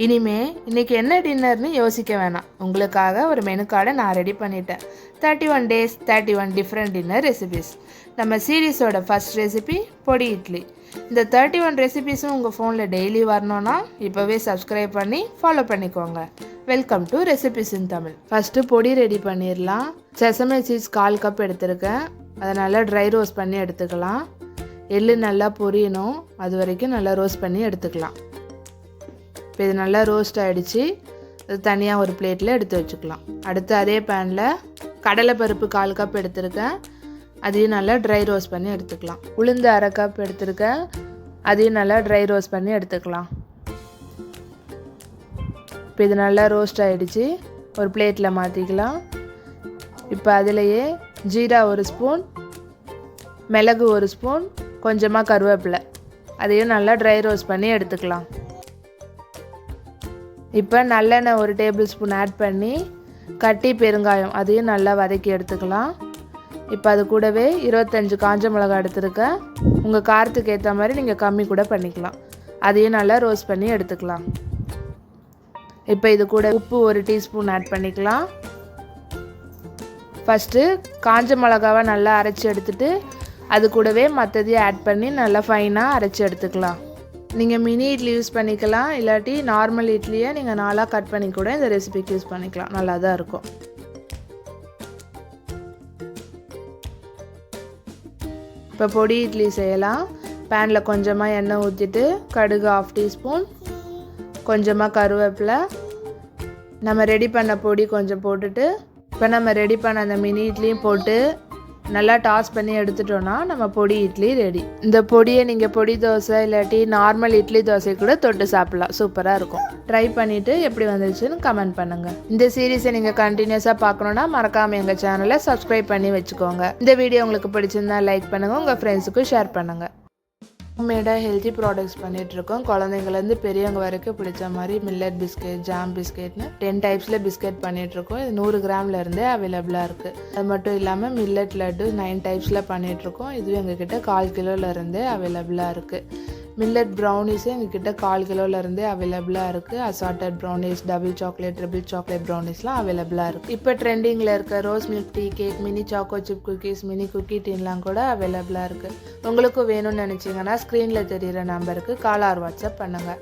இனிமே இன்னைக்கு என்ன டின்னர்னு யோசிக்க வேணாம். உங்களுக்காக ஒரு மெனு கார்டை நான் ரெடி பண்ணிட்டேன். 31 days 31 டிஃப்ரெண்ட் டின்னர் ரெசிபிஸ். நம்ம சீரீஸோட ஃபர்ஸ்ட் ரெசிபி பொடி இட்லி. இந்த 31 ரெசிபிஸும் உங்கள் ஃபோனில் டெய்லி வரணும்னா இப்போவே சப்ஸ்கிரைப் பண்ணி ஃபாலோ பண்ணிக்கோங்க. Welcome to recipes in Tamil. First பொடி ரெடி பண்ணிடலாம். செசமே சீஸ் 1/4 கப் எடுத்திருக்கேன். அதை நல்லா ட்ரை ரோஸ்ட் பண்ணி எடுத்துக்கலாம். எள்ளு நல்லா பொரியணும், அது வரைக்கும் நல்லா ரோஸ்ட் பண்ணி எடுத்துக்கலாம். இப்போ இது நல்லா ரோஸ்ட் ஆகிடுச்சு. அது தனியாக ஒரு பிளேட்டில் எடுத்து வச்சுக்கலாம். அடுத்து அதே பேனில் கடலைப்பருப்பு 1/4 கப் எடுத்திருக்கேன். அதையும் நல்லா ட்ரை ரோஸ்ட் பண்ணி எடுத்துக்கலாம். உளுந்து 1/2 கப் எடுத்திருக்கேன். அதையும் நல்லா ட்ரை ரோஸ்ட் பண்ணி எடுத்துக்கலாம். இப்போ இது நல்லா ரோஸ்ட் ஆகிடுச்சு. ஒரு பிளேட்டில் மாற்றிக்கலாம். இப்போ அதிலையே ஜீரா 1 ஸ்பூன், மிளகு 1 ஸ்பூன், கொஞ்சமாக கருவேப்பிலை, அதையும் நல்லா ட்ரை ரோஸ்ட் பண்ணி எடுத்துக்கலாம். இப்போ நல்லெண்ணெய் 1 டேபிள் ஸ்பூன் ஆட் பண்ணி கட்டி பெருங்காயம் அதையும் நல்லா வதக்கி எடுத்துக்கலாம். இப்போ அது கூடவே 25 காஞ்ச மிளகாய் எடுத்துருக்கேன். உங்கள் காரத்துக்கு ஏற்ற மாதிரி நீங்கள் கம்மி கூட பண்ணிக்கலாம். அதையும் நல்லா ரோஸ்ட் பண்ணி எடுத்துக்கலாம். இப்போ இது கூட உப்பு 1 டீஸ்பூன் ஆட் பண்ணிக்கலாம். ஃபஸ்ட்டு காஞ்ச மிளகாவை நல்லா அரைச்சி எடுத்துகிட்டு அது கூடவே மற்றதையும் ஆட் பண்ணி நல்லா ஃபைனாக அரைச்சி எடுத்துக்கலாம். நீங்கள் மினி இட்லி யூஸ் பண்ணிக்கலாம், இல்லாட்டி நார்மல் இட்லியை நீங்கள் 4ஆக கட் பண்ணி கூட இந்த ரெசிபிக்கு யூஸ் பண்ணிக்கலாம். நல்லா தான் இருக்கும். இப்போ பொடி இட்லி செய்யலாம். பேனில் கொஞ்சமாக எண்ணெய் ஊற்றிட்டு கடுகு 1/2 டீஸ்பூன், கொஞ்சமாக கருவேப்பிலை, நம்ம ரெடி பண்ண பொடி கொஞ்சம் போட்டுட்டு இப்போ நம்ம ரெடி பண்ண அந்த மினி இட்லியும் போட்டு நல்லா டாஸ் பண்ணி எடுத்துட்டோன்னா நம்ம பொடி இட்லி ரெடி. இந்த பொடியை நீங்கள் பொடி தோசை இல்லாட்டி நார்மல் இட்லி தோசை கூட தொட்டு சாப்பிட்லாம். சூப்பராக இருக்கும். ட்ரை பண்ணிவிட்டு எப்படி வந்துருச்சுன்னு கமெண்ட் பண்ணுங்கள். இந்த சீரீஸை நீங்கள் கண்டினியூஸாக பார்க்கணுன்னா மறக்காமல் எங்கள் சேனலை சப்ஸ்கிரைப் பண்ணி வச்சுக்கோங்க. இந்த வீடியோ உங்களுக்கு பிடிச்சிருந்தா லைக் பண்ணுங்கள், உங்கள் ஃப்ரெண்ட்ஸுக்கும் ஷேர் பண்ணுங்கள். ஹோம்மேடாக ஹெல்த்தி ப்ராடக்ட்ஸ் பண்ணிகிட்ருக்கோம். குழந்தைங்கலேருந்து பெரியவங்க வரைக்கும் பிடிச்ச மாதிரி மில்லட் பிஸ்கெட், ஜாம் பிஸ்கெட்னு 10 டைப்ஸில் பிஸ்கெட் பண்ணிகிட்ருக்கோம். இது 100 கிராம்லேருந்தே அவைலபிளாக இருக்குது. அது மட்டும் இல்லாமல் மில்லட் லட்டு 9 டைப்ஸில் பண்ணிகிட்ருக்கோம். இதுவும் எங்ககிட்ட 1/4 கிலோலேருந்தே அவைலபிளாக இருக்குது. மில்லட் ப்ரௌனிஸும் எங்ககிட்ட 1/4 கிலோலேருந்தே அவைலபிளாக இருக்குது. Assorted brownies, double chocolate, triple chocolate ப்ரௌனிஸ்லாம் அவைலபிளாக இருக்குது. இப்போ ட்ரெண்டிங்கில் இருக்க rose milk tea cake, mini choco chip cookies, mini cookie டீன்லாம் கூட அவைலபிளாக இருக்குது. உங்களுக்கும் வேணும்னு நினச்சிங்கன்னா ஸ்க்ரீனில் தெரிகிற நம்பருக்கு கால் ஆர் வாட்ஸ்அப் பண்ணுங்கள்.